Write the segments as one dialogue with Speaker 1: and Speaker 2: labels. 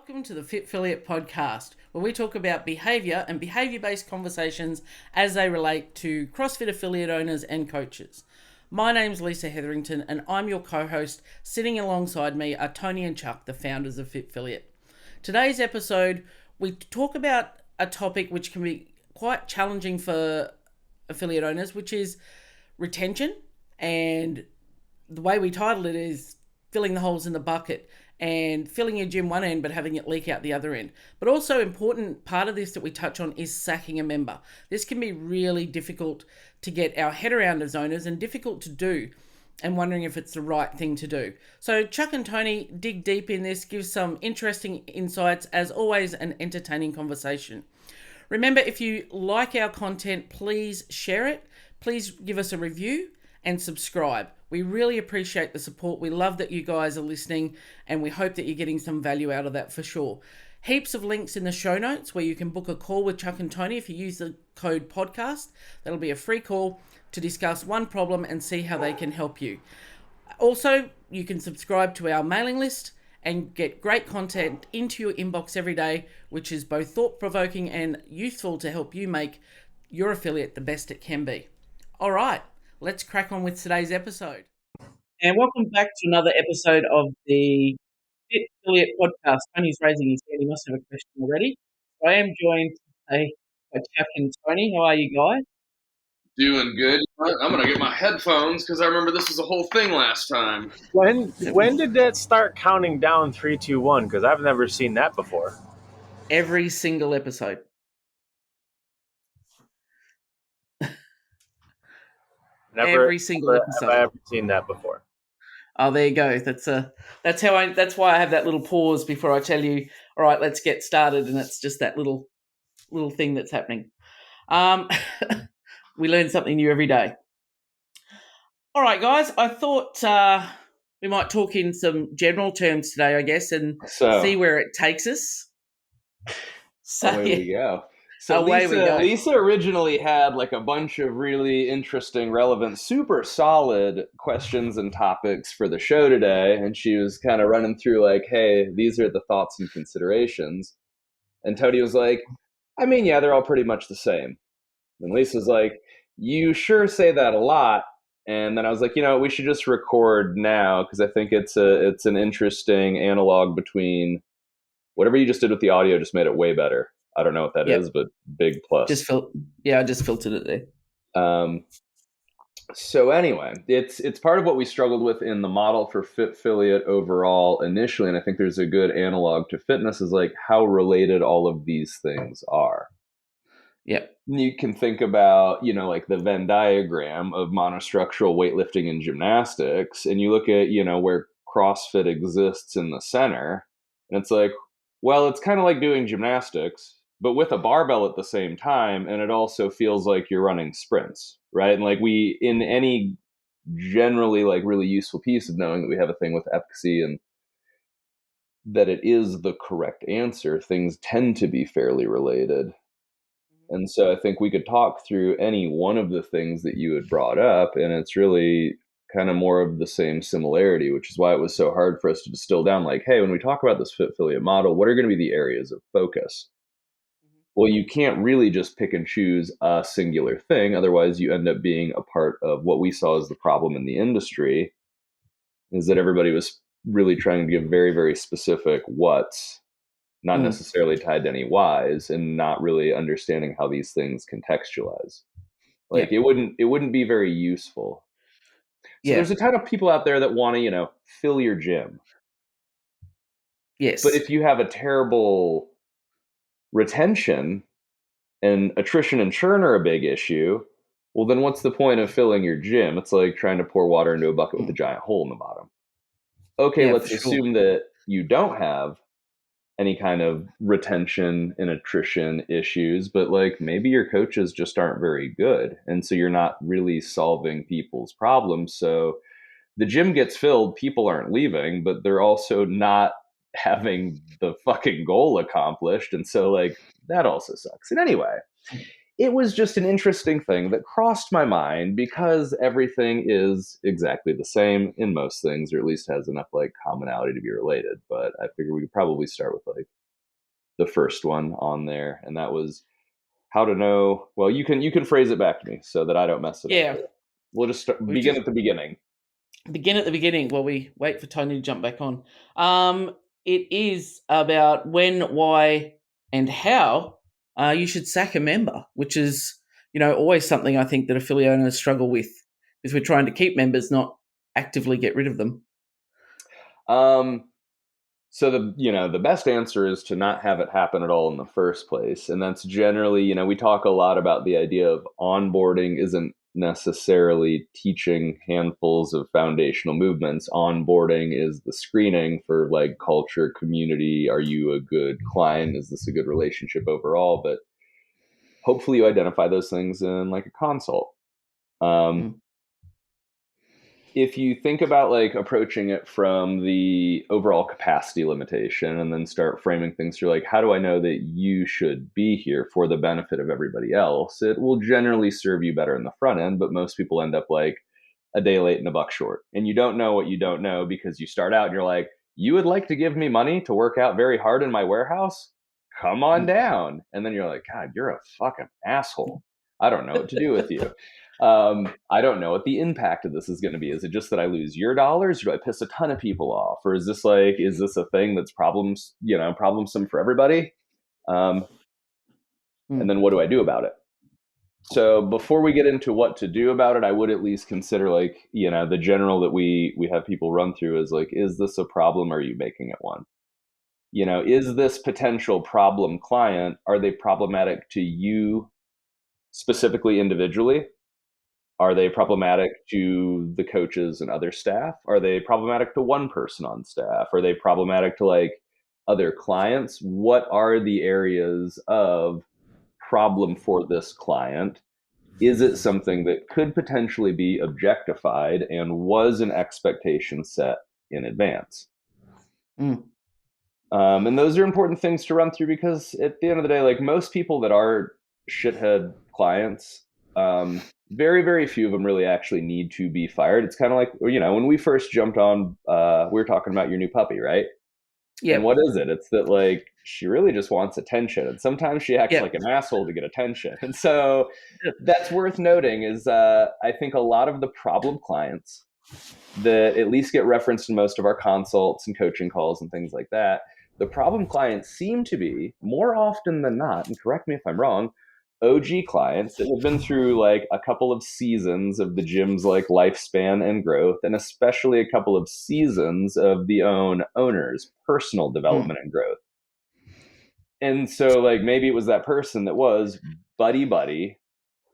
Speaker 1: Welcome to the Fit Affiliate podcast, where we talk about behaviour and behaviour-based conversations as they relate to CrossFit affiliate owners and coaches. My name's Lisa Hetherington and I'm your co-host. Sitting alongside me are Tony and Chuck, the founders of Fit Affiliate. Today's episode, we talk about a topic which can be quite challenging for affiliate owners, which is retention. And the way we titled it is filling the holes in the bucket and filling your gym one end but having it leak out the other end. But also important part of this that we touch on is sacking a member. This can be really difficult to get our head around as owners and difficult to do, and wondering if it's the right thing to do. So Chuck and Tony dig deep in this, give some interesting insights, as always an entertaining conversation. Remember, if you like our content, please share it, please give us a review and subscribe. We really appreciate the support. We love that you guys are listening and we hope that you're getting some value out of that for sure. Heaps of links in the show notes where you can book a call with Chuck and Tony if you use the code podcast. That'll be a free call to discuss one problem and see how they can help you. Also, you can subscribe to our mailing list and get great content into your inbox every day, which is both thought-provoking and useful to help you make your affiliate the best it can be. All right. Let's crack on with today's episode. And welcome back to another episode of the Fit Affiliate Podcast. Tony's raising his hand. He must have a question already. I am joined today by Chuck and Tony. How are you guys?
Speaker 2: Doing good. I'm going to get my headphones because I remember this was a whole thing last time.
Speaker 3: When did that start counting down 3, 2, 1? Because I've never seen that before.
Speaker 1: Every single episode. Every single episode.
Speaker 3: Have I ever seen that before?
Speaker 1: Oh, there you go. That's why I have that little pause before I tell you, all right, let's get started, and it's just that little thing that's happening. We learn something new every day. All right, guys, I thought we might talk in some general terms today, I guess, and see where it takes us.
Speaker 2: So away we go. So Lisa originally had like a bunch of really interesting, relevant, super solid questions and topics for the show today. And she was kind of running through like, hey, these are the thoughts and considerations. And Tony was like, I mean, yeah, they're all pretty much the same. And Lisa's like, you sure say that a lot. And then I was like, we should just record now because I think it's an interesting analog between whatever you just did with the audio just made it way better. I don't know what that is, but big plus.
Speaker 1: I just filtered it there.
Speaker 2: So anyway, it's part of what we struggled with in the model for Fit Affiliate overall initially, and I think there's a good analog to fitness is like how related all of these things are.
Speaker 1: Yeah.
Speaker 2: You can think about, like the Venn diagram of monostructural weightlifting and gymnastics, and you look at, where CrossFit exists in the center, and it's like, well, it's kind of like doing gymnastics, but with a barbell at the same time, and it also feels like you're running sprints, right? And like in any generally like really useful piece of knowing that we have a thing with efficacy and that it is the correct answer, things tend to be fairly related. And so I think we could talk through any one of the things that you had brought up, and it's really kind of more of the same similarity, which is why it was so hard for us to distill down like, hey, when we talk about this Fit Affiliate model, what are going to be the areas of focus? Well, you can't really just pick and choose a singular thing. Otherwise, you end up being a part of what we saw as the problem in the industry, is that everybody was really trying to give very, very specific what's, not necessarily tied to any whys, and not really understanding how these things contextualize. Like it wouldn't be very useful. So there's a ton of people out there that want to, fill your gym.
Speaker 1: Yes.
Speaker 2: But if you have a terrible retention and attrition and churn are a big issue, well, then what's the point of filling your gym? It's like trying to pour water into a bucket with a giant hole in the bottom. Okay, let's assume that you don't have any kind of retention and attrition issues, but like maybe your coaches just aren't very good. And so you're not really solving people's problems. So the gym gets filled, people aren't leaving, but they're also not having the fucking goal accomplished. And so like that also sucks. And anyway, it was just an interesting thing that crossed my mind because everything is exactly the same in most things, or at least has enough like commonality to be related. But I figure we could probably start with like the first one on there, and that was how to know. Well, you can phrase it back to me so that I don't mess it
Speaker 1: Yeah,
Speaker 2: up. We'll just
Speaker 1: we
Speaker 2: begin
Speaker 1: just
Speaker 2: at the beginning.
Speaker 1: begin at the beginning while we wait for Tony to jump back on. It is about when, why, and how you should sack a member, which is always something I think that affiliate owners struggle with, because we're trying to keep members, not actively get rid of them.
Speaker 2: Um, So the best answer is to not have it happen at all in the first place. And that's generally, we talk a lot about the idea of onboarding isn't necessarily teaching handfuls of foundational movements. Onboarding is the screening for like culture, community. Are you a good client? Is this a good relationship overall? But hopefully you identify those things in like a consult. Um,
Speaker 1: Mm.
Speaker 2: if you think about like approaching it from the overall capacity limitation and then start framing things through like, how do I know that you should be here for the benefit of everybody else, it will generally serve you better in the front end. But most people end up like a day late and a buck short, and you don't know what you don't know because you start out and you're like, you would like to give me money to work out very hard in my warehouse, come on down. And then you're like, God, you're a fucking asshole, I don't know what to do with you. I don't know what the impact of this is going to be. Is it just that I lose your dollars, or do I piss a ton of people off, or is this a thing that's problemsome for everybody? And then what do I do about it? So before we get into what to do about it, I would at least consider like, the general that we have people run through is like, is this a problem? Or are you making it one? Is this potential problem client, are they problematic to you specifically individually? Are they problematic to the coaches and other staff? Are they problematic to one person on staff? Are they problematic to like other clients? What are the areas of problem for this client? Is it something that could potentially be objectified, and was an expectation set in advance?
Speaker 1: Mm.
Speaker 2: And those are important things to run through because at the end of the day, like most people that are shithead clients, very, very few of them really actually need to be fired. It's kind of like, when we first jumped on, we were talking about your new puppy, right? And
Speaker 1: Yep.
Speaker 2: what is it? It's that like she really just wants attention, and sometimes she acts
Speaker 1: Yep.
Speaker 2: like an asshole to get attention. And so
Speaker 1: Yep.
Speaker 2: that's worth noting is I think a lot of the problem clients that at least get referenced in most of our consults and coaching calls and things like that, the problem clients seem to be more often than not, and correct me if I'm wrong, OG clients that have been through like a couple of seasons of the gym's like lifespan and growth, and especially a couple of seasons of the owner's personal
Speaker 1: Mm.
Speaker 2: development and growth. And so like maybe it was that person that was buddy.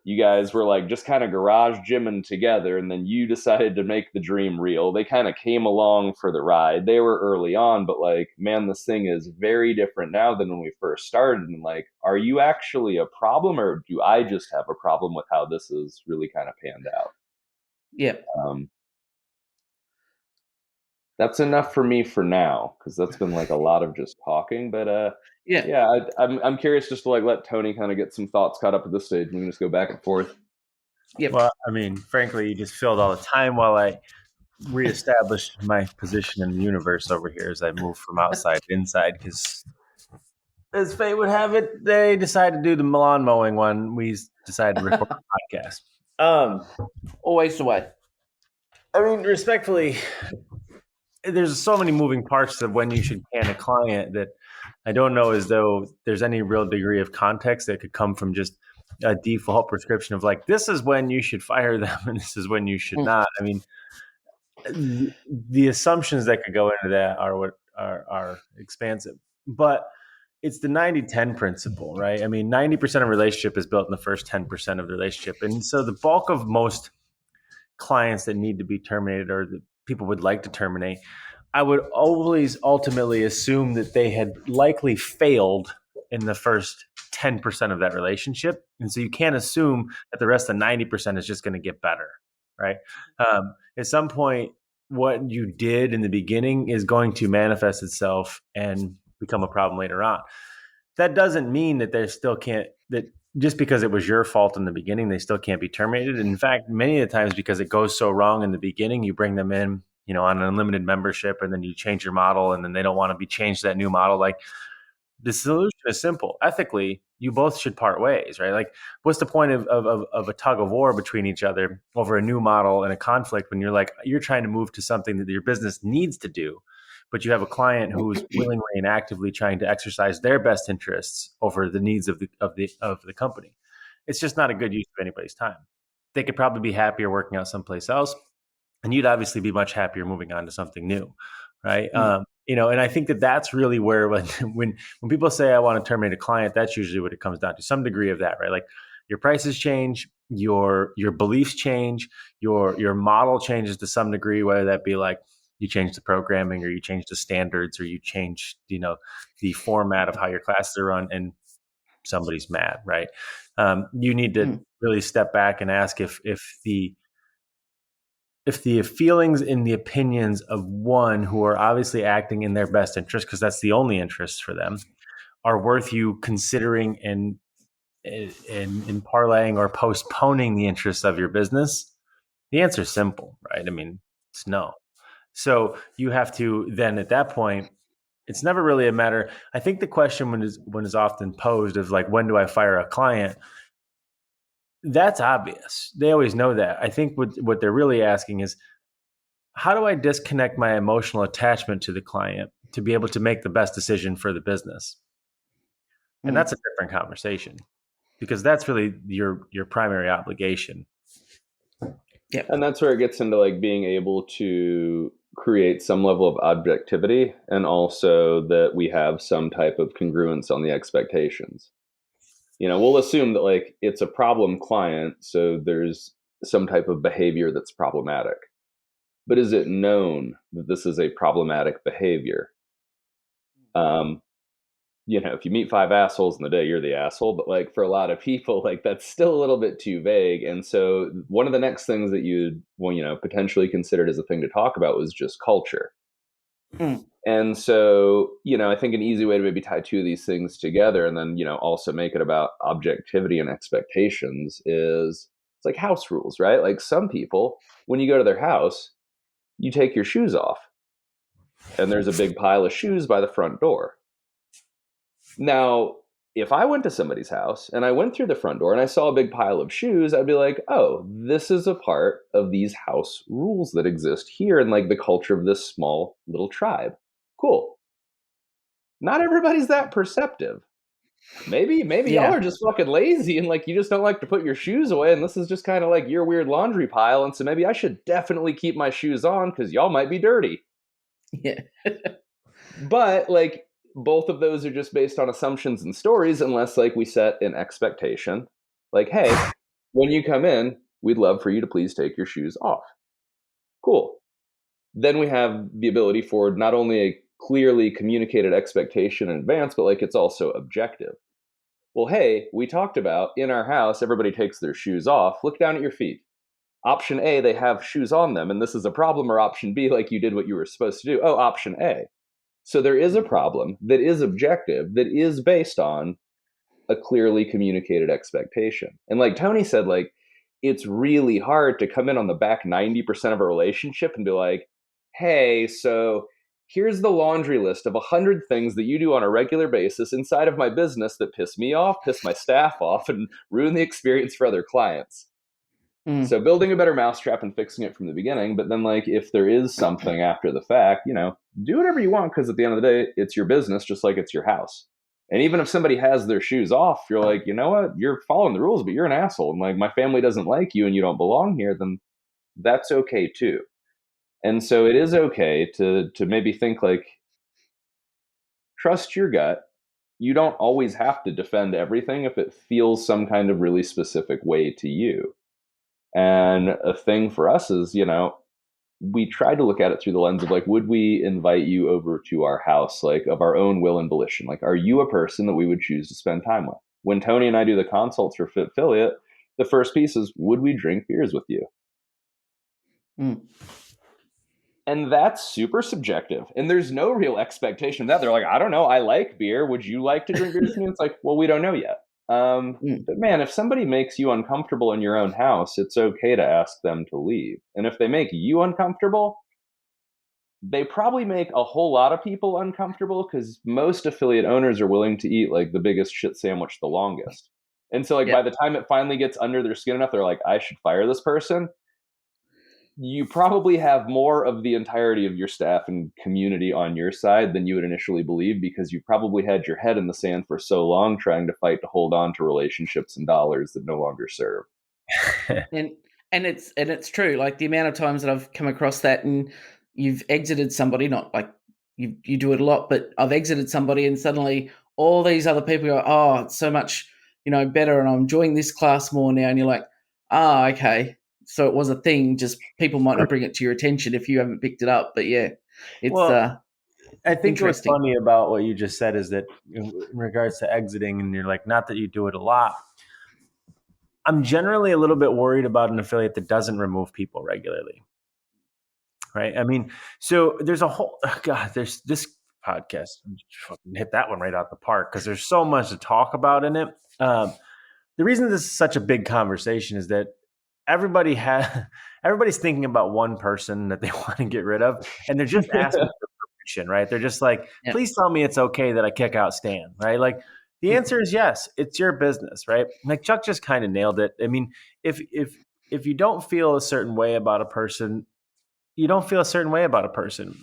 Speaker 2: You guys were like just kind of garage gymming together, and then you decided to make the dream real. They kind of came along for the ride. They were early on, but like, man, this thing is very different now than when we first started. And like, are you actually a problem, or do I just have a problem with how this is really kind of panned out?
Speaker 1: Yep.
Speaker 2: That's enough for me for now, because that's been like a lot of just talking. But
Speaker 1: Yeah.
Speaker 2: yeah, I'm curious just to like let Tony kind of get some thoughts caught up at this stage. We can just go back and forth.
Speaker 1: Yep.
Speaker 3: Well, I mean, frankly, you just filled all the time while I reestablished my position in the universe over here as I moved from outside to inside, because as fate would have it, they decided to do the lawn mowing one. We decided to record a podcast.
Speaker 1: Always the way.
Speaker 3: I mean, respectfully, there's so many moving parts of when you should can a client that I don't know as though there's any real degree of context that could come from just a default prescription of like, this is when you should fire them and this is when you should not. I mean, the assumptions that could go into that are what are expansive, but it's the 90-10 principle, right? I mean, 90% of relationship is built in the first 10% of the relationship. And so the bulk of most clients that need to be terminated or that people would like to terminate, I would always ultimately assume that they had likely failed in the first 10% of that relationship. And so you can't assume that the rest of the 90% is just going to get better, right? At some point, what you did in the beginning is going to manifest itself and become a problem later on. That doesn't mean that there still can't, that just because it was your fault in the beginning, they still can't be terminated. In fact, many of the times, because it goes so wrong in the beginning, you bring them in, on an unlimited membership, and then you change your model, and then they don't want to be changed to that new model. Like, the solution is simple. Ethically, you both should part ways, right? Like, what's the point of a tug of war between each other over a new model and a conflict when you're trying to move to something that your business needs to do, but you have a client who's willingly and actively trying to exercise their best interests over the needs of the company. It's just not a good use of anybody's time. They could probably be happier working out someplace else, and you'd obviously be much happier moving on to something new, right? And I think that's really where when people say I want to terminate a client, that's usually what it comes down to, some degree of that, right? Like, your prices change, your beliefs change, your model changes to some degree, whether that be like you change the programming, or you change the standards, or you change the format of how your classes are run, and somebody's mad, right? You need to really step back and ask if the feelings and the opinions of one who are obviously acting in their best interest, because that's the only interest for them, are worth you considering and parlaying or postponing the interests of your business. The answer is simple, right? I mean, it's no. So you have to then, at that point, it's never really a matter. I think the question when is often posed is like, when do I fire a client? That's obvious. They always know that. I think what they're really asking is, how do I disconnect my emotional attachment to the client to be able to make the best decision for the business? And that's a different conversation, because that's really your primary obligation.
Speaker 2: Yeah. And that's where it gets into like being able to create some level of objectivity, and also that we have some type of congruence on the expectations. We'll assume that like it's a problem client, so there's some type of behavior that's problematic. But is it known that this is a problematic behavior? If you meet 5 assholes in the day, you're the asshole. But like for a lot of people, like that's still a little bit too vague. And so one of the next things that you'd potentially considered as a thing to talk about was just culture. And so, I think an easy way to maybe tie two of these things together, and then, also make it about objectivity and expectations, is it's like house rules, right? Like some people, when you go to their house, you take your shoes off, and there's a big pile of shoes by the front door. Now, if I went to somebody's house and I went through the front door and I saw a big pile of shoes, I'd be like, oh, this is a part of these house rules that exist here in like the culture of this small little tribe. Cool. Not everybody's that perceptive. Maybe y'all are just fucking lazy and like you just don't like to put your shoes away, and this is just kind of like your weird laundry pile, and so maybe I should definitely keep my shoes on because y'all might be dirty.
Speaker 1: Yeah.
Speaker 2: But like both of those are just based on assumptions and stories, unless like we set an expectation like, hey, when you come in, we'd love for you to please take your shoes off. Cool. Then we have the ability for not only a clearly communicated expectation in advance, but like it's also objective. Well, hey, we talked about in our house, everybody takes their shoes off. Look down at your feet. Option A, they have shoes on them, and this is a problem. Or option B, like you did what you were supposed to do. Oh, option A. So there is a problem that is objective, that is based on a clearly communicated expectation. And like Tony said, like it's really hard to come in on the back 90% of a relationship and be like, hey, so here's the laundry list of 100 things that you do on a regular basis inside of my business that piss me off, piss my staff off, and ruin the experience for other clients. So building a better mousetrap and fixing it from the beginning. But then like if there is something after the fact, do whatever you want, because at the end of the day, it's your business, just like it's your house. And even if somebody has their shoes off, you're like, you know what, you're following the rules, but you're an asshole. And like my family doesn't like you and you don't belong here, then that's okay too. And so it is okay to maybe think like, trust your gut. You don't always have to defend everything if it feels some kind of really specific way to you. And a thing for us is, we try to look at it through the lens of like, would we invite you over to our house, like of our own will and volition? Like, are you a person that we would choose to spend time with? When Tony and I do the consults for Fit Affiliate, the first piece is, would we drink beers with you? And that's super subjective. And there's no real expectation of that. They're like, I don't know, I like beer. Would you like to drink beer with me? It's like, well, we don't know yet.
Speaker 1: Mm.
Speaker 2: But man, if somebody makes you uncomfortable in your own house, it's okay to ask them to leave. And if they make you uncomfortable, they probably make a whole lot of people uncomfortable because most affiliate owners are willing to eat like the biggest shit sandwich the longest. And so, like,
Speaker 1: Yeah.
Speaker 2: by the time it finally gets under their skin enough, they're like, I should fire this person. You probably have more of the entirety of your staff and community on your side than you would initially believe because you probably had your head in the sand for so long trying to fight to hold on to relationships and dollars that no longer serve.
Speaker 1: And it's true. Like the amount of times that I've come across that, and you've exited somebody, not like you do it a lot, but I've exited somebody, and suddenly all these other people go, "Oh, it's so much, better, and I'm enjoying this class more now." And you're like, "Ah, okay." So it was a thing. Just people might not bring it to your attention if you haven't picked it up. But yeah, it's
Speaker 3: Well, I think what's
Speaker 1: interesting.
Speaker 3: funny about what you just said is that in regards to exiting, and you're like, not that you do it a lot. I'm generally a little bit worried about an affiliate that doesn't remove people regularly. Right. I mean, so there's a whole, God, there's this podcast, fucking hit that one right out the park because there's so much to talk about in it. The reason this is such a big conversation is that everybody's thinking about one person that they want to get rid of, and they're just asking for permission, right? They're just like,
Speaker 1: Yeah.
Speaker 3: please tell me it's okay that I kick out Stan, right? Like the answer is yes, it's your business, right? Like Chuck just kind of nailed it. I mean, if you don't feel a certain way about a person, you don't feel a certain way about a person.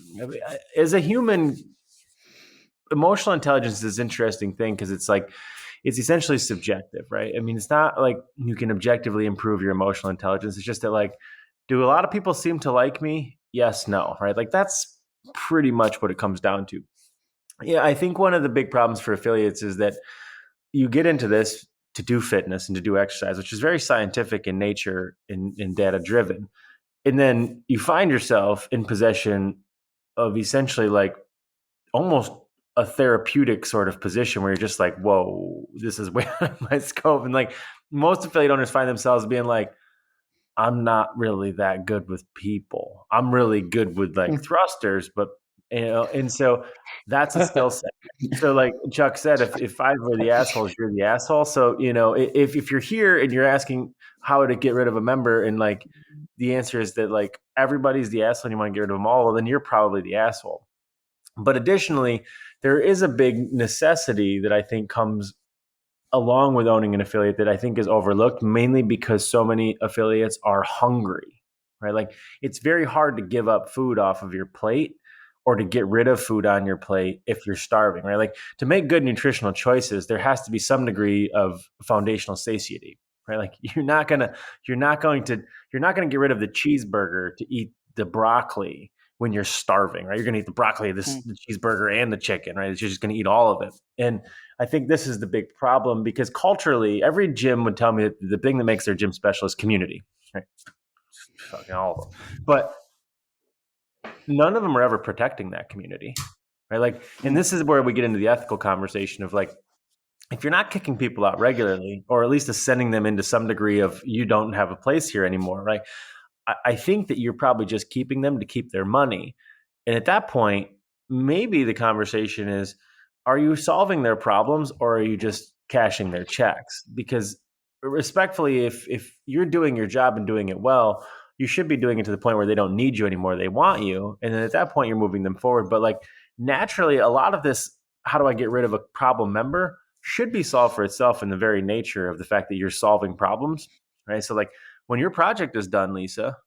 Speaker 3: As a human, emotional intelligence is an interesting thing because it's essentially subjective, right? I mean, it's not like you can objectively improve your emotional intelligence. It's just that, like, do a lot of people seem to like me? Yes, no, right? Like that's pretty much what it comes down to. Yeah, I think one of the big problems for affiliates is that you get into this to do fitness and to do exercise, which is very scientific in nature and data driven. And then you find yourself in possession of essentially like almost a therapeutic sort of position where you're just like, whoa, this is way out of my scope. And like most affiliate owners find themselves being like, I'm not really that good with people. I'm really good with like thrusters, but and so that's a skill set. So like Chuck said, if I were the assholes, you're the asshole. So, if you're here and you're asking how to get rid of a member and like the answer is that like everybody's the asshole and you want to get rid of them all, well, then you're probably the asshole. But additionally, there is a big necessity that I think comes along with owning an affiliate that I think is overlooked, mainly because so many affiliates are hungry, right? Like it's very hard to give up food off of your plate or to get rid of food on your plate if you're starving, right? Like to make good nutritional choices, there has to be some degree of foundational satiety, right? Like you're not going to get rid of the cheeseburger to eat the broccoli when you're starving, right? You're going to eat the broccoli, the cheeseburger, and the chicken, right? You're just going to eat all of it. And I think this is the big problem because culturally, every gym would tell me that the thing that makes their gym special is community, right? Fucking all of them. But none of them are ever protecting that community, right? Like, and this is where we get into the ethical conversation of like, if you're not kicking people out regularly, or at least sending them into some degree of you don't have a place here anymore, right? I think that you're probably just keeping them to keep their money. And at that point, maybe the conversation is, are you solving their problems or are you just cashing their checks? Because respectfully, if you're doing your job and doing it well, you should be doing it to the point where they don't need you anymore. They want you. And then at that point, you're moving them forward. But like naturally, a lot of this, how do I get rid of a problem member, should be solved for itself in the very nature of the fact that you're solving problems, right? So like when your project is done, Lisa,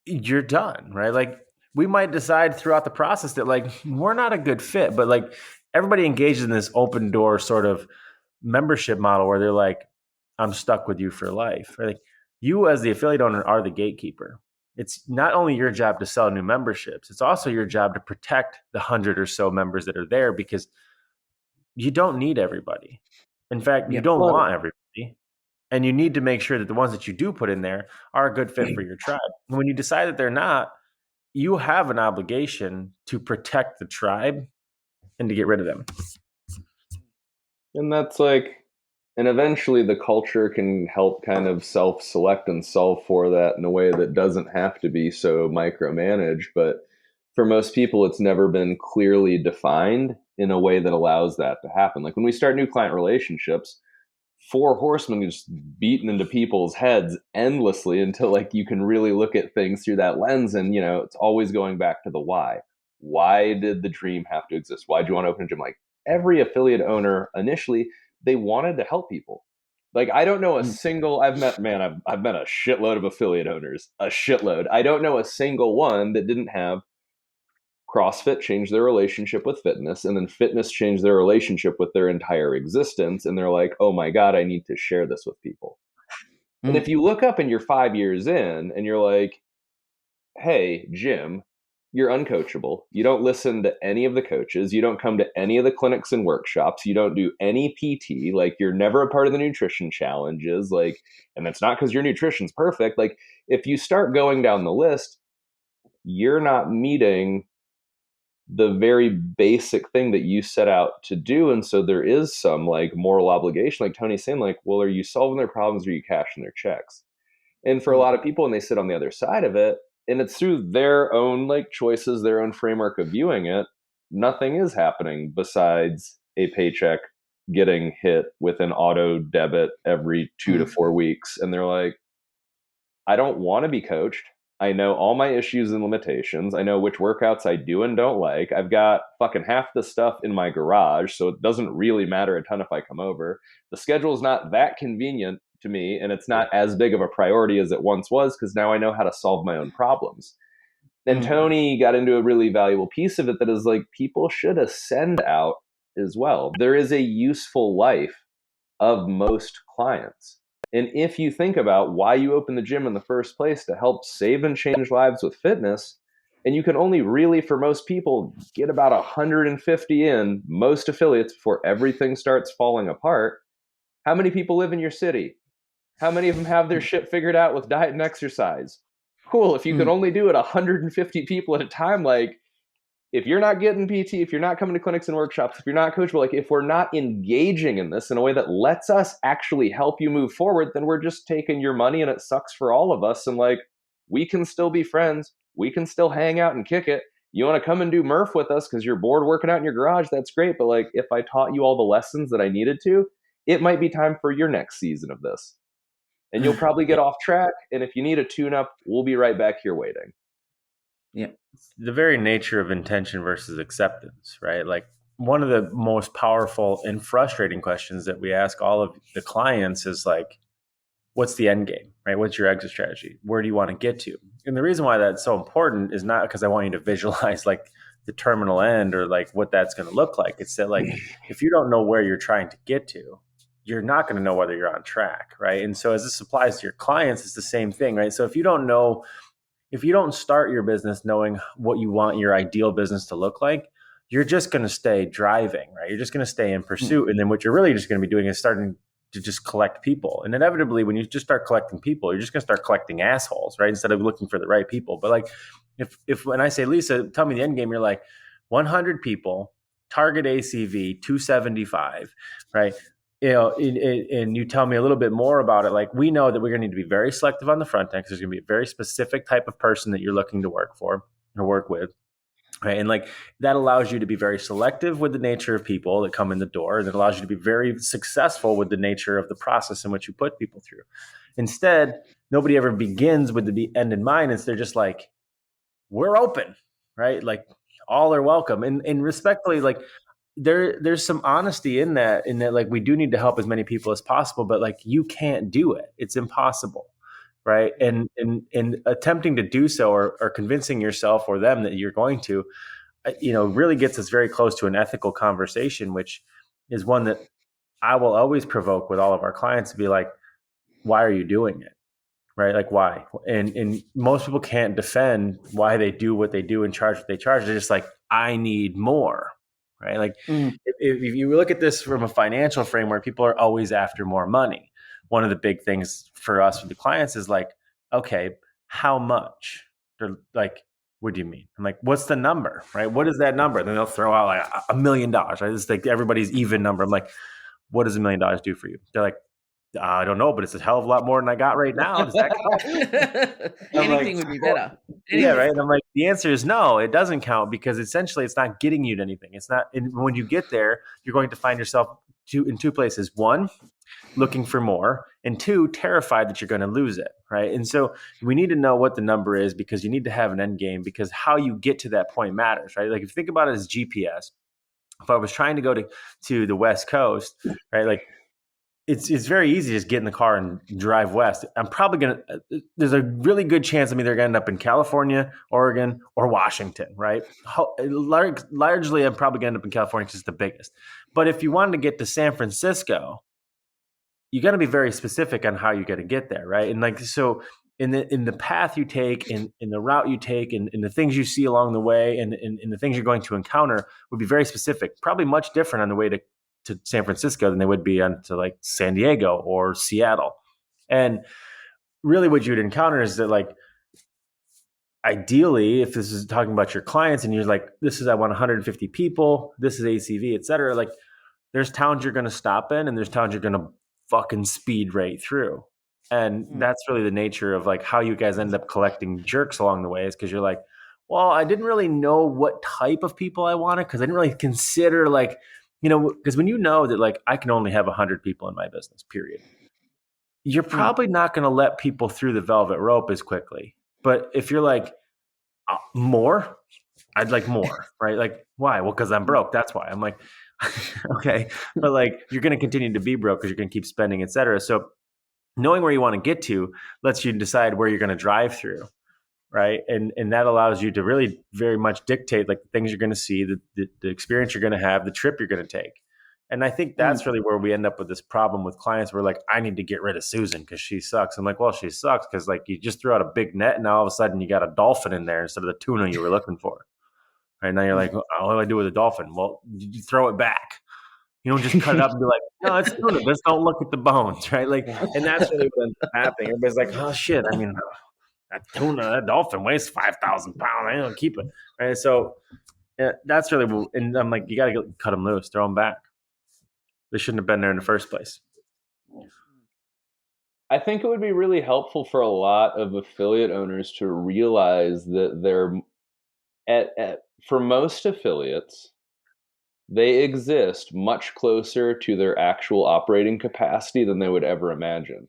Speaker 3: you're done, right? Like we might decide throughout the process that like we're not a good fit, but like everybody engages in this open door sort of membership model where they're like, I'm stuck with you for life. Right? Like you as the affiliate owner are the gatekeeper. It's not only your job to sell new memberships, it's also your job to protect the 100 or so members that are there because you don't need everybody. In fact, you
Speaker 1: Yeah.
Speaker 3: don't want everybody. And you need to make sure that the ones that you do put in there are a good fit for your tribe. And when you decide that they're not, you have an obligation to protect the tribe and to get rid of them.
Speaker 2: And that's like, and eventually the culture can help kind of self-select and solve for that in a way that doesn't have to be so micromanaged. But for most people, it's never been clearly defined. in a way that allows that to happen. Like when we start new client relationships, four horsemen just beaten into people's heads endlessly until like you can really look at things through that lens. And it's always going back to the why. Why did the dream have to exist? Why do you want to open a gym? Like every affiliate owner initially, they wanted to help people. Like I don't know a single I've met a shitload of affiliate owners, a shitload. I don't know a single one that didn't have CrossFit changed their relationship with fitness, and then fitness changed their relationship with their entire existence. And they're like, oh my God, I need to share this with people. And if you look up and you're 5 years in and you're like, hey, Jim, you're uncoachable. You don't listen to any of the coaches. You don't come to any of the clinics and workshops. You don't do any PT. Like you're never a part of the nutrition challenges. Like, and it's not because your nutrition's perfect. Like if you start going down the list, you're not meeting the very basic thing that you set out to do. And so there is some like moral obligation, like Tony's saying, like, well, are you solving their problems or are you cashing their checks? And for a lot of people, when they sit on the other side of it, and it's through their own like choices, their own framework of viewing it, nothing is happening besides a paycheck getting hit with an auto debit every 2 to 4 weeks. And they're like, I don't want to be coached. I know all my issues and limitations. I know which workouts I do and don't like. I've got fucking half the stuff in my garage, so it doesn't really matter a ton if I come over. The schedule is not that convenient to me, and it's not as big of a priority as it once was because now I know how to solve my own problems. And Tony got into a really valuable piece of it that is like people should ascend out as well. There is a useful life of most clients. And if you think about why you opened the gym in the first place, to help save and change lives with fitness, and you can only really, for most people, get about 150 in most affiliates before everything starts falling apart. How many people live in your city? How many of them have their shit figured out with diet and exercise? Cool. If you can only do it 150 people at a time, like if you're not getting PT, if you're not coming to clinics and workshops, if you're not coachable, like if we're not engaging in this in a way that lets us actually help you move forward, then we're just taking your money and it sucks for all of us. And like, we can still be friends. We can still hang out and kick it. You want to come and do Murph with us because you're bored working out in your garage? That's great. But like, if I taught you all the lessons that I needed to, it might be time for your next season of this. And you'll probably get off track. And if you need a tune up, we'll be right back here waiting.
Speaker 1: Yeah.
Speaker 3: The very nature of intention versus acceptance, right? Like one of the most powerful and frustrating questions that we ask all of the clients is like, what's the end game, right? What's your exit strategy? Where do you want to get to? And the reason why that's so important is not because I want you to visualize like the terminal end or like what that's going to look like. It's that like, if you don't know where you're trying to get to, you're not going to know whether you're on track, right? And so as this applies to your clients, it's the same thing, right? So if you don't start your business knowing what you want your ideal business to look like, you're just going to stay driving, right? You're just going to stay in pursuit. And then what you're really just going to be doing is starting to just collect people. And inevitably, when you just start collecting people, you're just going to start collecting assholes, right? Instead of looking for the right people. But like, if when I say, Lisa, tell me the end game, you're like 100 people, target ACV 275, right? And you tell me a little bit more about it. Like we know that we're going to need to be very selective on the front end because there's going to be a very specific type of person that you're looking to work for or work with. Right. And like that allows you to be very selective with the nature of people that come in the door. And it allows you to be very successful with the nature of the process in which you put people through. Instead, nobody ever begins with the end in mind. It's they're just like, we're open, right? Like all are welcome. And respectfully, like there's some honesty in that like we do need to help as many people as possible, but like you can't do it. It's impossible. Right. And attempting to do so or convincing yourself or them that you're going to, really gets us very close to an ethical conversation, which is one that I will always provoke with all of our clients to be like, why are you doing it? Right. Like why? And most people can't defend why they do what they do and charge what they charge. They're just like, I need more. Right. Like if you look at this from a financial framework, people are always after more money. One of the big things for us with the clients is like, okay, how much? They're like, what do you mean? I'm like, what's the number? Right. What is that number? Then they'll throw out like $1 million. Right. It's like everybody's even number. I'm like, what does $1 million do for you? They're like, I don't know, but it's a hell of a lot more than I got right now. Does that count? I'm like,
Speaker 1: Anything would be better.
Speaker 3: yeah,
Speaker 1: Anything.
Speaker 3: right. And I'm like, the answer is no, it doesn't count because essentially it's not getting you to anything. It's not. And when you get there, you're going to find yourself in two places. One, looking for more, and two, terrified that you're going to lose it. Right. And so we need to know what the number is because you need to have an end game because how you get to that point matters. Right. Like if you think about it as GPS, if I was trying to go to the West Coast, right, like it's very easy to just get in the car and drive west. I'm probably gonna. There's a really good chance I'm either gonna end up in California, Oregon, or Washington. Right? Largely, I'm probably gonna end up in California because it's the biggest. But if you wanted to get to San Francisco, you got to be very specific on how you're going to get there, right? And like so, in the path you take, in the route you take, and the things you see along the way, and the things you're going to encounter would be very specific. Probably much different on the way to San Francisco than they would be on to like San Diego or Seattle. And really, what you'd encounter is that like ideally, if this is talking about your clients and you're like, this is I want 150 people, this is ACV, et cetera, like there's towns you're going to stop in and there's towns you're going to fucking speed right through. And that's really the nature of like how you guys end up collecting jerks along the way is because you're like, well, I didn't really know what type of people I wanted because I didn't really consider like, because when you know that like I can only have 100 people in my business, period, you're probably not going to let people through the velvet rope as quickly. But if you're like, more, I'd like more, right? Like, why? Well, because I'm broke. That's why. I'm like, okay. But like, you're going to continue to be broke because you're going to keep spending, et cetera. So knowing where you want to get to lets you decide where you're going to drive through, right? And that allows you to really very much dictate like the things you're going to see, the experience you're going to have, the trip you're going to take. And I think that's really where we end up with this problem with clients. We're like, I need to get rid of Susan because she sucks. I'm like, well, she sucks because like you just threw out a big net and now all of a sudden you got a dolphin in there instead of the tuna you were looking for. Right now you're like, what do I do with a dolphin? Well, you throw it back. You don't just cut it up and be like, no, it's tuna. Just don't look at the bones, right? Like, and that's really what ends up happening. Everybody's like, oh shit. I mean, that tuna, that dolphin weighs 5,000 pounds. I don't keep it. Right. So that's really, and I'm like, you got to cut them loose, throw them back. They shouldn't have been there in the first place.
Speaker 2: I think it would be really helpful for a lot of affiliate owners to realize that they're for most affiliates, they exist much closer to their actual operating capacity than they would ever imagine.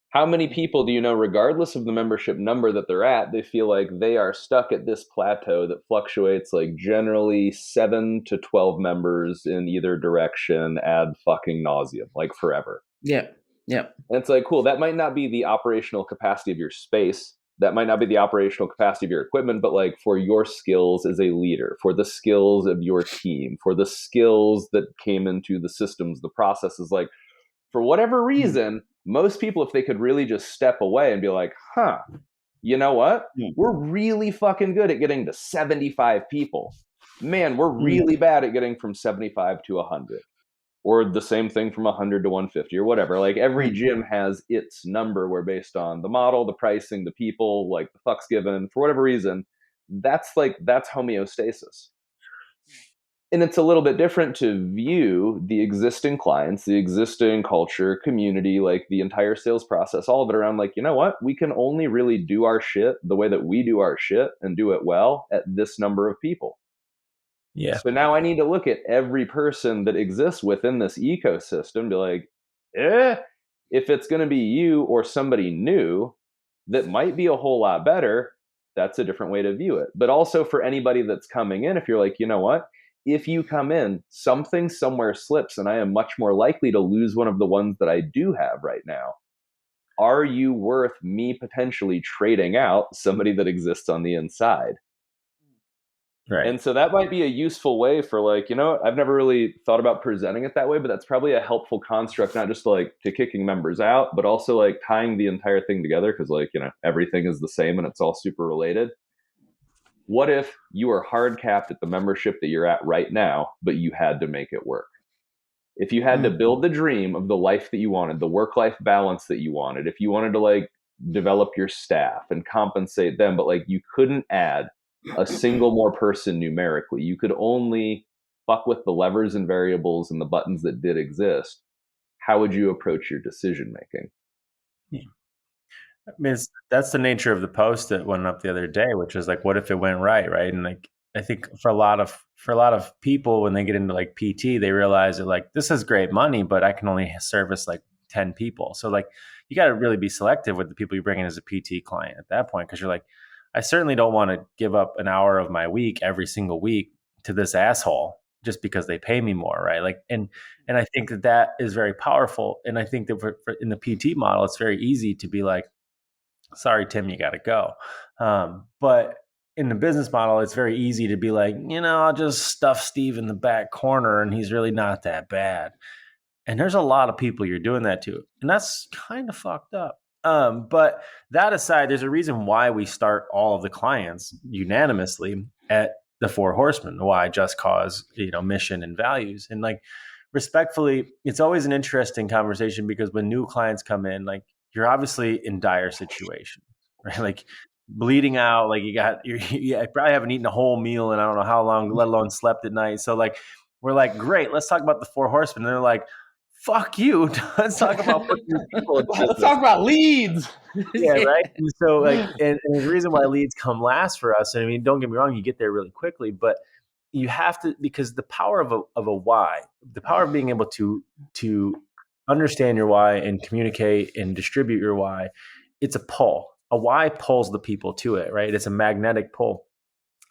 Speaker 2: How many people do you know, regardless of the membership number that they're at, they feel like they are stuck at this plateau that fluctuates like generally 7 to 12 members in either direction ad fucking nauseum, like forever.
Speaker 1: Yeah.
Speaker 2: And it's like, cool, that might not be the operational capacity of your space. That might not be the operational capacity of your equipment, but like for your skills as a leader, for the skills of your team, for the skills that came into the systems, the processes, like for whatever reason, most people, if they could really just step away and be like, you know what? We're really fucking good at getting to 75 people. Man, we're really bad at getting from 75 to 100. Or the same thing from 100 to 150 or whatever. Like every gym has its number where based on the model, the pricing, the people, like the fucks given, for whatever reason, that's homeostasis. And it's a little bit different to view the existing clients, the existing culture, community, like the entire sales process, all of it around like, you know what? We can only really do our shit the way that we do our shit and do it well at this number of people.
Speaker 3: Yeah.
Speaker 2: So now I need to look at every person that exists within this ecosystem, be like, if it's going to be you or somebody new that might be a whole lot better, that's a different way to view it. But also for anybody that's coming in, if you're like, you know what? If you come in, something somewhere slips and I am much more likely to lose one of the ones that I do have right now. Are you worth me potentially trading out somebody that exists on the inside?
Speaker 3: Right.
Speaker 2: And so that might be a useful way for like, you know, I've never really thought about presenting it that way, but that's probably a helpful construct, not just like to kicking members out, but also like tying the entire thing together. Cause like, you know, everything is the same and it's all super related. What if you are hard capped at the membership that you're at right now, but you had to make it work? If you had to build the dream of the life that you wanted, the work-life balance that you wanted, if you wanted to like develop your staff and compensate them, but like you couldn't add a single more person numerically, you could only fuck with the levers and variables and the buttons that did exist. how would you approach your decision making?
Speaker 3: I mean, that's the nature of the post that went up the other day, which is like, what if it went right, right? And like, I think for a lot of people, when they get into like PT, they realize that like this is great money, but I can only service like 10 people. So like, you got to really be selective with the people you bring in as a PT client at that point, because you're like, I certainly don't want to give up an hour of my week every single week to this asshole just because they pay me more, right? Like, and I think that is very powerful. And I think that in the PT model, it's very easy to be like, sorry, Tim, you got to go. But in the business model, it's very easy to be like, I'll just stuff Steve in the back corner and he's really not that bad. And there's a lot of people you're doing that to. And that's kind of fucked up. But that aside, there's a reason why we start all of the clients unanimously at the four horsemen, why just cause, mission and values. And like, respectfully, it's always an interesting conversation because when new clients come in, like, you're obviously in dire situation, right? Like bleeding out, like you probably haven't eaten a whole meal and I don't know how long, let alone slept at night. So like, we're like, great, let's talk about the four horsemen. And they're like, fuck you. Let's talk about putting people in business.
Speaker 1: Let's talk about leads.
Speaker 3: Yeah, right. And so like, and the reason why leads come last for us, and I mean, don't get me wrong, you get there really quickly, but you have to, because the power of a why, the power of being able to understand your why and communicate and distribute your why, it's a pull. A why pulls the people to it, right? It's a magnetic pull.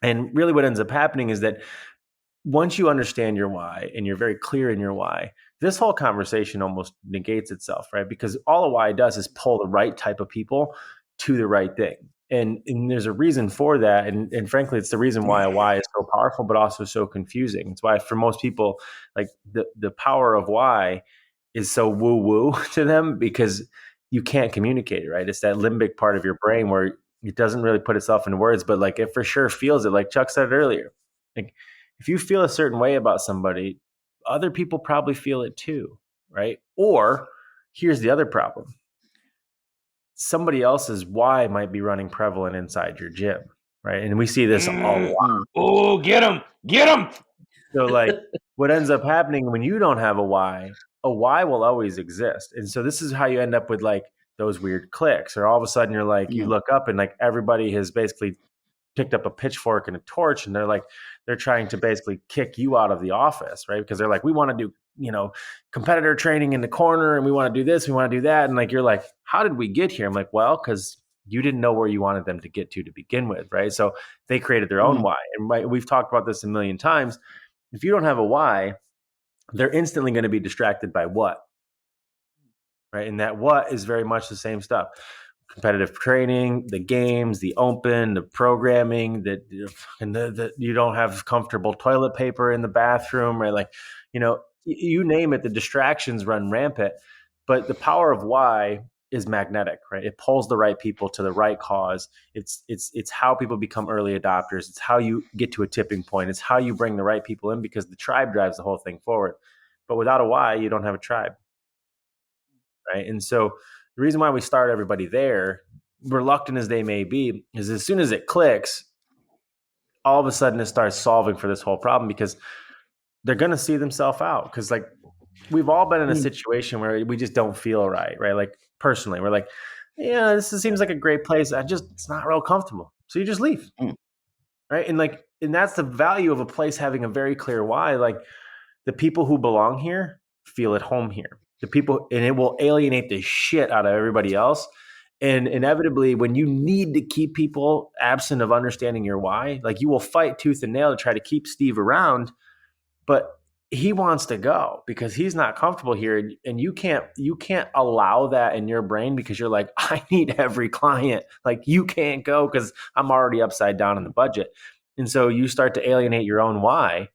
Speaker 3: And really what ends up happening is that once you understand your why and you're very clear in your why, this whole conversation almost negates itself, right? Because all a why does is pull the right type of people to the right thing. And there's a reason for that. And frankly, it's the reason why a why is so powerful, but also so confusing. It's why for most people, like the power of why is so woo-woo to them because you can't communicate it, right? It's that limbic part of your brain where it doesn't really put itself into words, but like it for sure feels it. Like Chuck said earlier, like if you feel a certain way about somebody, other people probably feel it too, right? Or here's the other problem. Somebody else's why might be running prevalent inside your gym, right? And we see this a lot.
Speaker 2: Oh, get him.
Speaker 3: So like what ends up happening when you don't have a why will always exist. And so this is how you end up with like those weird clicks, or all of a sudden you're like, you look up and like everybody has basically picked up a pitchfork and a torch and they're trying to basically kick you out of the office, right? Because they're like, we want to do, competitor training in the corner and we want to do this, we want to do that. And like, you're like, how did we get here? I'm like, well, because you didn't know where you wanted them to get to begin with, right? So they created their own why. And we've talked about this a million times. If you don't have a why, they're instantly going to be distracted by what, right? And that what is very much the same stuff. Competitive training, the games, the open, the programming, that you don't have comfortable toilet paper in the bathroom, right? Like, you name it, the distractions run rampant. But the power of why is magnetic, right? It pulls the right people to the right cause. It's how people become early adopters. It's how you get to a tipping point. It's how you bring the right people in, because the tribe drives the whole thing forward. But without a why, you don't have a tribe, right? And so the reason why we start everybody there, reluctant as they may be, is as soon as it clicks, all of a sudden it starts solving for this whole problem, because they're going to see themselves out. Because like we've all been in a situation where we just don't feel right? Like personally, we're like, yeah, this seems like a great place. It's not real comfortable. So you just leave, right? And that's the value of a place having a very clear why. Like the people who belong here feel at home here. The people, and it will alienate the shit out of everybody else. And inevitably, when you need to keep people absent of understanding your why, like you will fight tooth and nail to try to keep Steve around, but he wants to go because he's not comfortable here. And you can't allow that in your brain, because you're like, I need every client. Like you can't go because I'm already upside down in the budget. And so you start to alienate your own why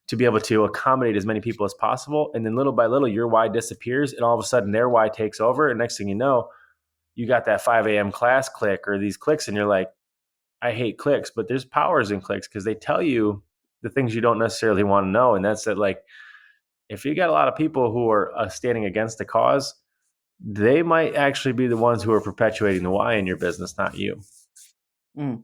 Speaker 3: to be able to accommodate as many people as possible. And then little by little, your why disappears and all of a sudden their why takes over. And next thing you know, you got that 5 a.m. class click or these clicks, and you're like, I hate clicks, but there's powers in clicks because they tell you the things you don't necessarily want to know. And that's that, like, if you got a lot of people who are standing against the cause, they might actually be the ones who are perpetuating the why in your business, not you.
Speaker 1: And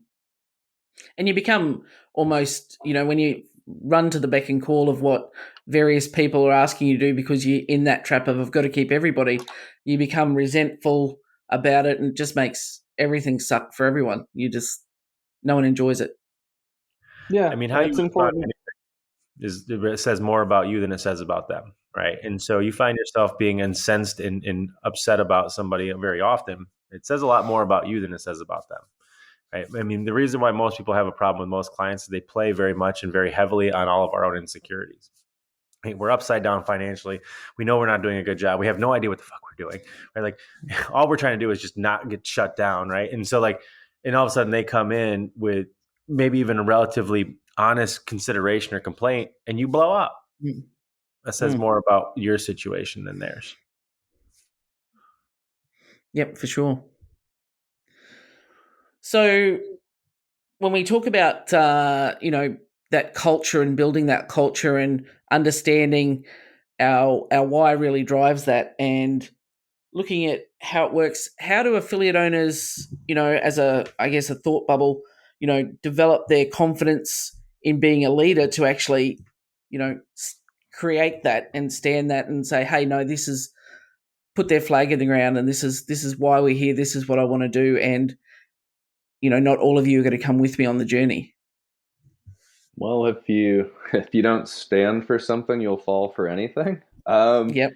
Speaker 1: you become almost, when you run to the beck and call of what various people are asking you to do because you're in that trap of I've got to keep everybody, you become resentful about it, and it just makes everything suck for everyone. No one enjoys it.
Speaker 2: Yeah,
Speaker 3: I mean, how
Speaker 2: and
Speaker 3: you
Speaker 2: it's
Speaker 3: respond
Speaker 2: important.
Speaker 3: it says more about you than it says about them, right? And so you find yourself being incensed and upset about somebody very often. It says a lot more about you than it says about them, right? I mean, the reason why most people have a problem with most clients is they play very much and very heavily on all of our own insecurities. Hey, we're upside down financially. We know we're not doing a good job. We have no idea what the fuck we're doing, right? Like, all we're trying to do is just not get shut down, right? And so, like, and all of a sudden they come in with maybe even a relatively honest consideration or complaint, and you blow up.
Speaker 1: Mm.
Speaker 3: That says more about your situation than theirs.
Speaker 1: Yep, for sure. So when we talk about that culture and building that culture and understanding our why really drives that, and looking at how it works, how do affiliate owners, as a thought bubble, develop their confidence in being a leader to actually, create that and stand that and say, hey, no, this is, put their flag in the ground, and this is why we're here, this is what I want to do, and not all of you are going to come with me on the journey.
Speaker 2: Well, if you don't stand for something, you'll fall for anything.
Speaker 1: Yep.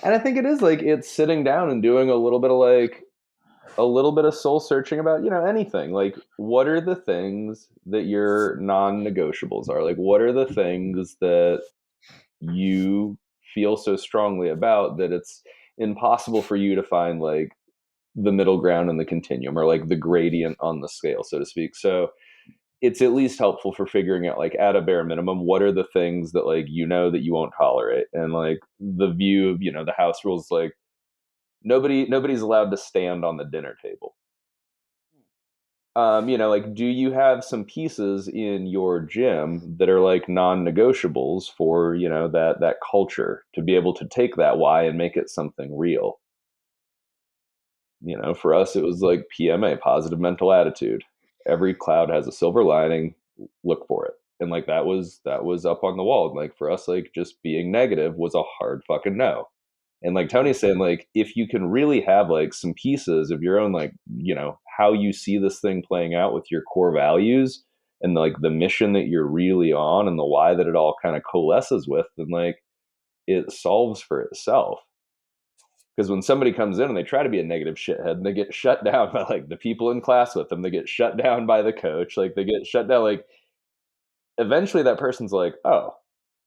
Speaker 2: And I think it is like it's sitting down and doing a little bit of soul searching about, anything. Like, what are the things that your non-negotiables are? Like, what are the things that you feel so strongly about that it's impossible for you to find like the middle ground in the continuum, or like the gradient on the scale, so to speak. So it's at least helpful for figuring out, like, at a bare minimum, what are the things that, like, that you won't tolerate. And like the view of, the house rules, like, nobody's allowed to stand on the dinner table. Like, do you have some pieces in your gym that are like non-negotiables for, that culture to be able to take that why and make it something real? For us, it was like PMA, positive mental attitude. Every cloud has a silver lining. Look for it. And like that was up on the wall. And like for us, like just being negative was a hard fucking no. And like Tony's saying, like if you can really have like some pieces of your own, like, how you see this thing playing out with your core values and like the mission that you're really on and the why that it all kind of coalesces with, then like it solves for itself. Because when somebody comes in and they try to be a negative shithead and they get shut down by like the people in class with them, they get shut down by the coach, like they get shut down, like eventually that person's like, oh,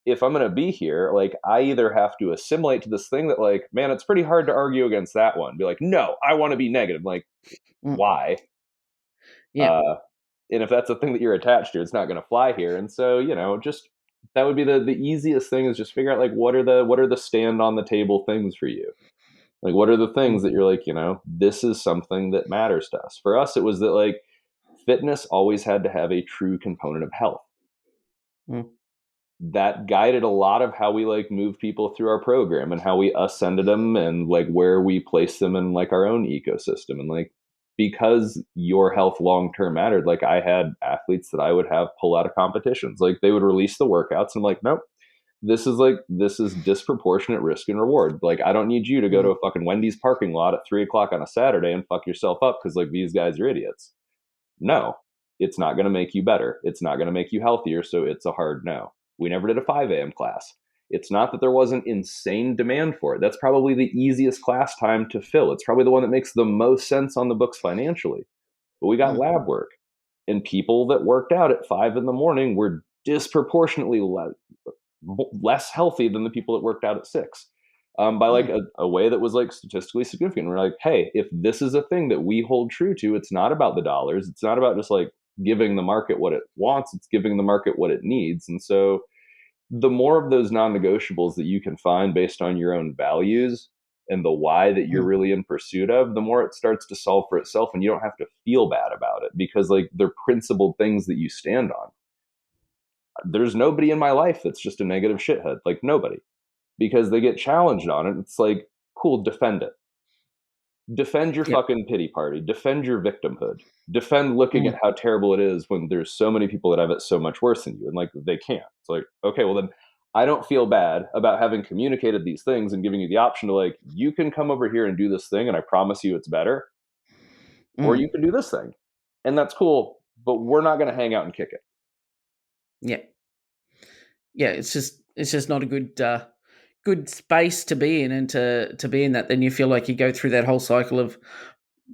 Speaker 2: if I'm going to be here, like I either have to assimilate to this thing that, like, man, it's pretty hard to argue against that one. Be like, no, I want to be negative. Like, why?
Speaker 1: Yeah.
Speaker 2: And if that's a thing that you're attached to, it's not going to fly here. And so, just that would be the easiest thing, is just figure out like what are the stand on the table things for you. Like, what are the things that you're like, this is something that matters to us? For us, it was that like fitness always had to have a true component of health.
Speaker 1: Mm.
Speaker 2: That guided a lot of how we like move people through our program and how we ascended them and like where we place them in like our own ecosystem. And like, because your health long term mattered, like I had athletes that I would have pull out of competitions. Like they would release the workouts and I'm like, nope, this is disproportionate risk and reward. Like I don't need you to go to a fucking Wendy's parking lot at 3 o'clock on a Saturday and fuck yourself up because like these guys are idiots. No, it's not going to make you better. It's not going to make you healthier. So it's a hard no. We never did a 5 a.m. class. It's not that there wasn't insane demand for it. That's probably the easiest class time to fill. It's probably the one that makes the most sense on the books financially. But we got lab work, and people that worked out at 5 in the morning were disproportionately less healthy than the people that worked out at 6, by like a way that was like statistically significant. We're like, hey, if this is a thing that we hold true to, it's not about the dollars. It's not about just like giving the market what it wants. It's giving the market what it needs. And so the more of those non-negotiables that you can find based on your own values and the why that you're really in pursuit of, the more it starts to solve for itself, and you don't have to feel bad about it because like they're principled things that you stand on. There's nobody in my life that's just a negative shithead. Like nobody, because they get challenged on it. It's like, cool, defend it. Defend your fucking pity party. Defend your victimhood. Defend looking at how terrible it is when there's so many people that have it so much worse than you, and like they can't. It's like, okay, well then I don't feel bad about having communicated these things and giving you the option to like, you can come over here and do this thing and I promise you it's better, or
Speaker 1: Mm.
Speaker 2: you can do this thing. And that's cool, but we're not going to hang out and kick it.
Speaker 1: Yeah. Yeah, it's just not a good space to be in, and to be in that, then you feel like you go through that whole cycle of,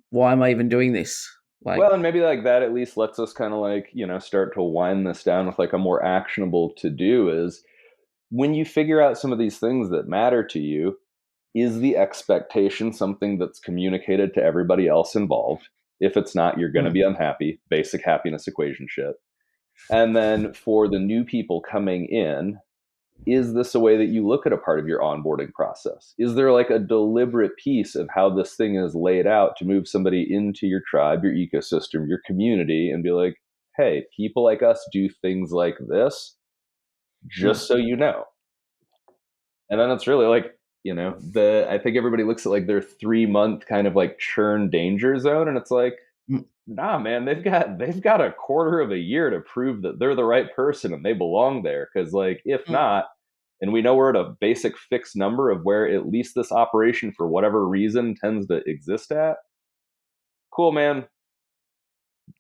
Speaker 1: why am I even doing this? Like,
Speaker 2: Well, and maybe like that at least lets us kind of like, start to wind this down with like a more actionable to do is when you figure out some of these things that matter to you, is the expectation something that's communicated to everybody else involved? If it's not, you're going to
Speaker 1: mm,
Speaker 2: be unhappy. Basic happiness equation shit. And then for the new people coming in, is this a way that you look at a part of your onboarding process? Is there like a deliberate piece of how this thing is laid out to move somebody into your tribe, your ecosystem, your community, and be like, hey, people like us do things like this,
Speaker 1: mm,
Speaker 2: just so you know. And then it's really like, I think everybody looks at like their 3 month kind of like churn danger zone, and it's like,
Speaker 1: mm,
Speaker 2: nah, man, they've got a quarter of a year to prove that they're the right person and they belong there. Because like, if
Speaker 1: mm.
Speaker 2: not, and we know we're at a basic fixed number of where at least this operation, for whatever reason, tends to exist at, cool, man.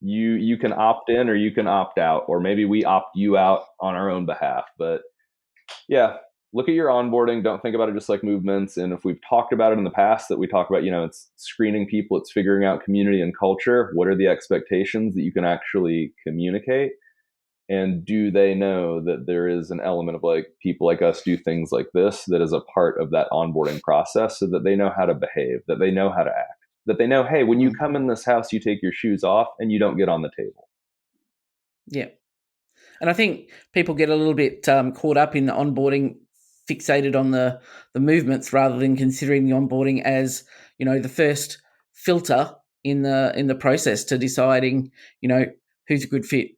Speaker 2: You can opt in or you can opt out, or maybe we opt you out on our own behalf. But yeah, look at your onboarding. Don't think about it just like movements. And if we've talked about it in the past, that we talk about, it's screening people, it's figuring out community and culture. What are the expectations that you can actually communicate? And do they know that there is an element of like people like us do things like this that is a part of that onboarding process, so that they know how to behave, that they know how to act, that they know, hey, when you
Speaker 1: Mm.
Speaker 2: come in this house, you take your shoes off and you don't get on the table.
Speaker 1: Yeah. And I think people get a little bit caught up in the onboarding, fixated on the movements, rather than considering the onboarding as, the first filter in the process to deciding, who's a good fit.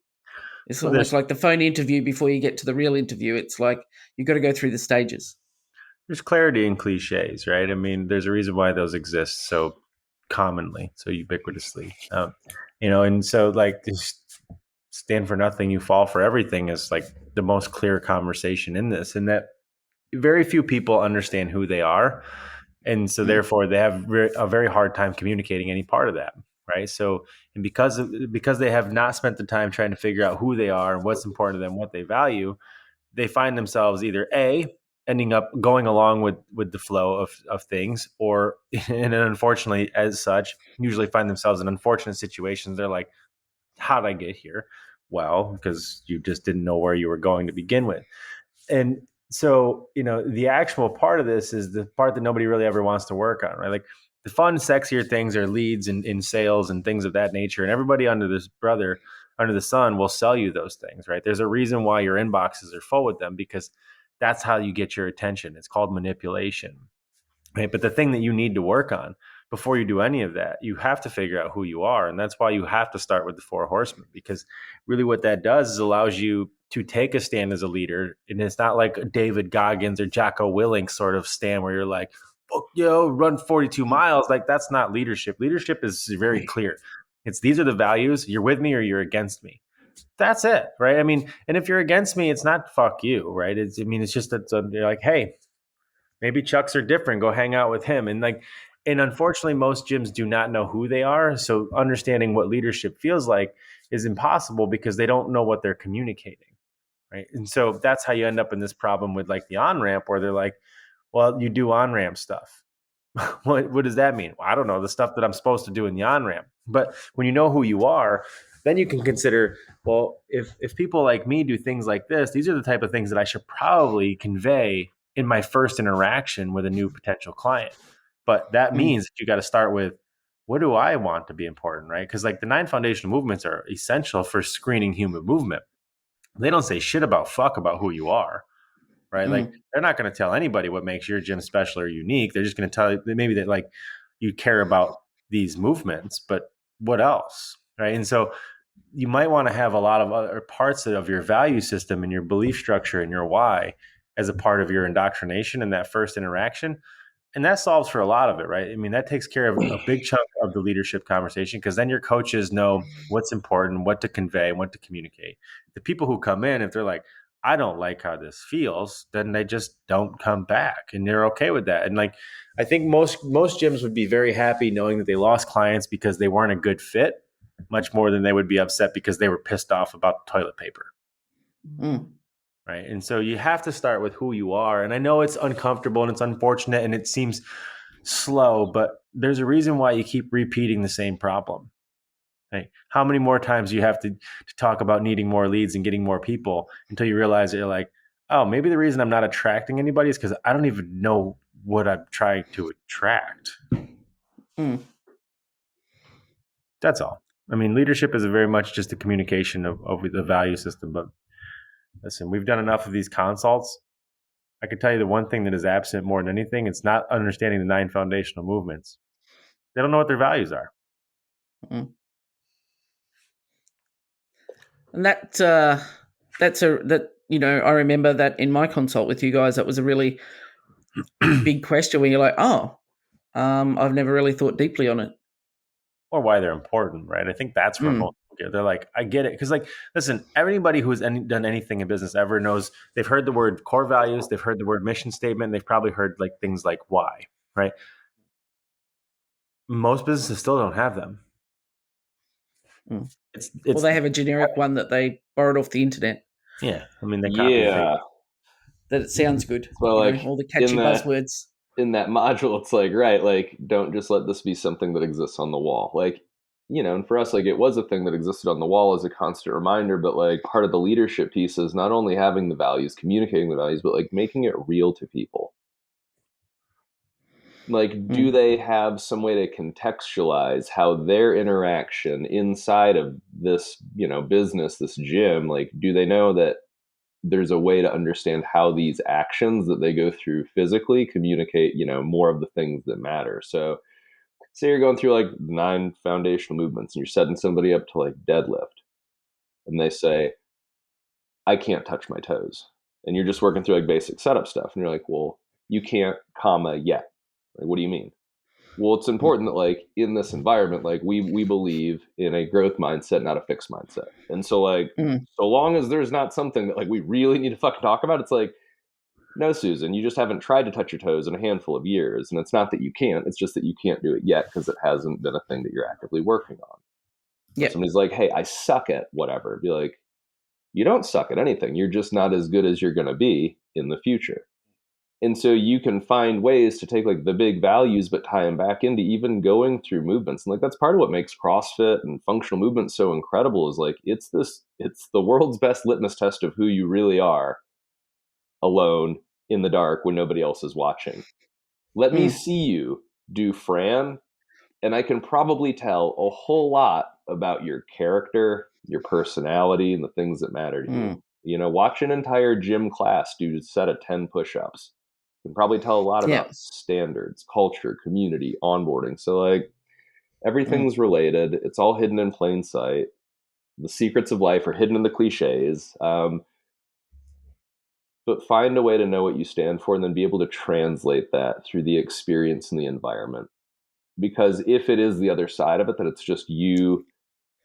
Speaker 1: It's
Speaker 3: Well,
Speaker 1: almost like the phone interview before you get to the real interview. It's like you've got to go through the stages.
Speaker 3: there's clarity in cliches, right? I mean, there's a reason why those exist so commonly, so ubiquitously. And so like this stand for nothing, you fall for everything is like the most clear conversation in this, and that very few people understand who they are. And so
Speaker 1: Mm,
Speaker 3: therefore they have a very hard time communicating any part of that. Right. So, and because they have not spent the time trying to figure out who they are and what's important to them, what they value, they find themselves either ending up going along with the flow of things, or and unfortunately as such usually find themselves in unfortunate situations. They're like, how did I get here? Well, because you just didn't know where you were going to begin with. And so, the actual part of this is the part that nobody really ever wants to work on, right? Like the fun, sexier things are leads and in sales and things of that nature. And everybody under the sun will sell you those things, right? There's a reason why your inboxes are full with them, because that's how you get your attention. It's called manipulation. Right. But the thing that you need to work on before you do any of that, you have to figure out who you are. And that's why you have to start with the four horsemen, because really what that does is allows you to take a stand as a leader. And it's not like a David Goggins or Jocko Willink sort of stand where you're like, fuck yo, run 42
Speaker 1: mm,
Speaker 3: miles. Like that's not leadership. Leadership is very clear. It's these are the values. You're with me or you're against me. That's it. Right. I mean, and if you're against me, it's not fuck you. Right. It's just that you're like, hey, maybe Chucks are different. Go hang out with him. And unfortunately, most gyms do not know who they are. So understanding what leadership feels like is impossible because they don't know what they're communicating. Right. And so that's how you end up in this problem with like the on ramp where they're like, well, you do on ramp stuff. What does that mean? Well, I don't know, the stuff that I'm supposed to do in the on ramp. But when you know who you are, then you can consider, well, if people like me do things like this, these are the type of things that I should probably convey in my first interaction with a new potential client. But that
Speaker 1: mm,
Speaker 3: means that you got to start with, what do I want to be important, right? Because like the 9 foundational movements are essential for screening human movement. They don't say shit about fuck about who you are, right? Like
Speaker 1: mm,
Speaker 3: they're not going to tell anybody what makes your gym special or unique. They're just going to tell you maybe that like you care about these movements, but what else, right? And so you might want to have a lot of other parts of your value system and your belief structure and your why as a part of your indoctrination in that first interaction. And that solves for a lot of it, right? I mean, that takes care of a big chunk of the leadership conversation, because then your coaches know what's important, what to convey, what to communicate. The people who come in, if they're like, I don't like how this feels, then they just don't come back, and they're okay with that. And like, I think most gyms would be very happy knowing that they lost clients because they weren't a good fit, much more than they would be upset because they were pissed off about toilet paper.
Speaker 1: Mm.
Speaker 3: Right. And so you have to start with who you are. And I know it's uncomfortable and it's unfortunate and it seems slow, but there's a reason why you keep repeating the same problem. Right? How many more times do you have to talk about needing more leads and getting more people until you realize that you're like, oh, maybe the reason I'm not attracting anybody is because I don't even know what I'm trying to attract.
Speaker 1: Mm.
Speaker 3: That's all. I mean, leadership is very much just a communication of the value system. But listen, we've done enough of these consults. I can tell you the one thing that is absent more than anything, it's not understanding the 9 foundational movements. They don't know what their values are.
Speaker 1: Mm. And that I remember that in my consult with you guys, that was a really big question where you're like, I've never really thought deeply on it.
Speaker 3: Or why they're important, right? I think that's where most people get. They're like, I get it. Because, like, listen, anybody who's done anything in business ever knows they've heard the word core values, they've heard the word mission statement, they've probably heard like things like why, right? Most businesses still don't have them.
Speaker 1: Mm.
Speaker 3: It's
Speaker 1: well, they have a generic one that they borrowed off the internet.
Speaker 3: Yeah, I mean, they copy
Speaker 2: Yeah.
Speaker 1: That it sounds good.
Speaker 2: Well, like
Speaker 1: all the catchy buzzwords.
Speaker 2: In that module, it's like, right, like, don't just let this be something that exists on the wall. Like, and for us, like, it was a thing that existed on the wall as a constant reminder, but like part of the leadership piece is not only having the values, communicating the values, but like making it real to people. Like, do they have some way to contextualize how their interaction inside of this, business, this gym, like, do they know that there's a way to understand how these actions that they go through physically communicate, more of the things that matter. So say you're going through like 9 foundational movements and you're setting somebody up to like deadlift and they say, I can't touch my toes. And you're just working through like basic setup stuff. And you're like, well, you can't, yet. Like, what do you mean? Well, it's important that like in this environment, like we believe in a growth mindset, not a fixed mindset. And so like, so long as there's not something that like we really need to fucking talk about, it's like, no, Susan, you just haven't tried to touch your toes in a handful of years. And it's not that you can't, it's just that you can't do it yet because it hasn't been a thing that you're actively working on. Yep. Somebody's like, hey, I suck at whatever. Be like, you don't suck at anything. You're just not as good as you're going to be in the future. And so you can find ways to take like the big values, but tie them back into even going through movements. And like, that's part of what makes CrossFit and functional movement so incredible is like, it's the world's best litmus test of who you really are alone in the dark when nobody else is watching. Let me see you do Fran, and I can probably tell a whole lot about your character, your personality, and the things that matter to you. Watch an entire gym class do a set of 10 push-ups. You can probably tell a lot about standards, culture, community, onboarding. So like everything's related. It's all hidden in plain sight. The secrets of life are hidden in the cliches. But find a way to know what you stand for and then be able to translate that through the experience and the environment. Because if it is the other side of it, that it's just you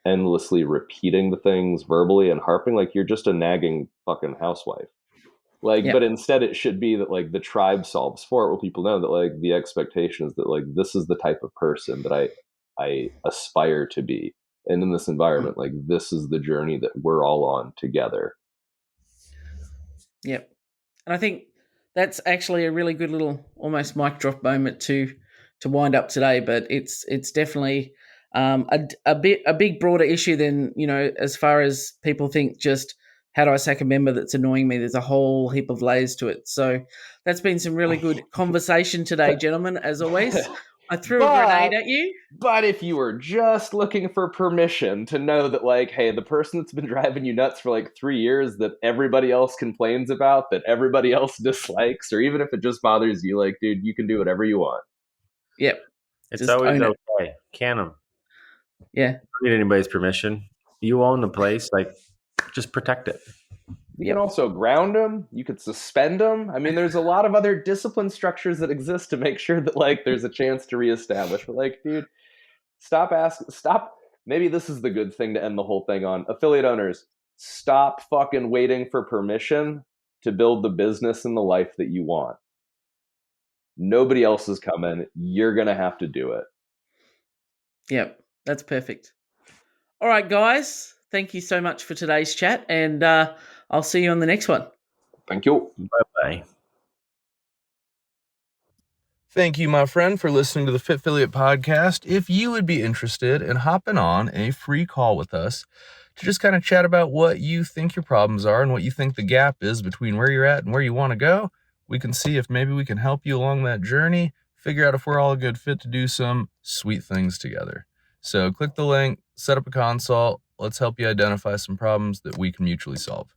Speaker 2: endlessly repeating the things verbally and harping, like you're just a nagging fucking housewife. Like, but instead it should be that like the tribe solves for it, where people know that like the expectation is that like this is the type of person that I aspire to be. And in this environment, like this is the journey that we're all on together.
Speaker 1: Yep. And I think that's actually a really good little almost mic drop moment to wind up today. But it's definitely a big broader issue than, as far as people think just how do I sack a member that's annoying me? There's a whole heap of layers to it. So that's been some really good conversation today, gentlemen, as always. I threw a grenade at you.
Speaker 2: But if you were just looking for permission to know that, like, hey, the person that's been driving you nuts for like 3 years that everybody else complains about, that everybody else dislikes, or even if it just bothers you, like, dude, you can do whatever you want.
Speaker 1: Yep.
Speaker 3: It's just always okay. Can them.
Speaker 1: Yeah.
Speaker 3: You don't need anybody's permission. You own the place. Like, just protect it.
Speaker 2: You can also ground them. You could suspend them. I mean, there's a lot of other discipline structures that exist to make sure that like there's a chance to reestablish. But like, dude, stop. Maybe this is the good thing to end the whole thing on. Affiliate owners, stop fucking waiting for permission to build the business and the life that you want. Nobody else is coming. You're going to have to do it.
Speaker 1: Yep, that's perfect. All right, guys. Thank you so much for today's chat, and I'll see you on the next one.
Speaker 2: Thank you.
Speaker 3: Bye-bye.
Speaker 4: Thank you, my friend, for listening to the Fit Affiliate Podcast. If you would be interested in hopping on a free call with us to just kind of chat about what you think your problems are and what you think the gap is between where you're at and where you want to go, we can see if maybe we can help you along that journey, figure out if we're all a good fit to do some sweet things together. So click the link, set up a consult. Let's help you identify some problems that we can mutually solve.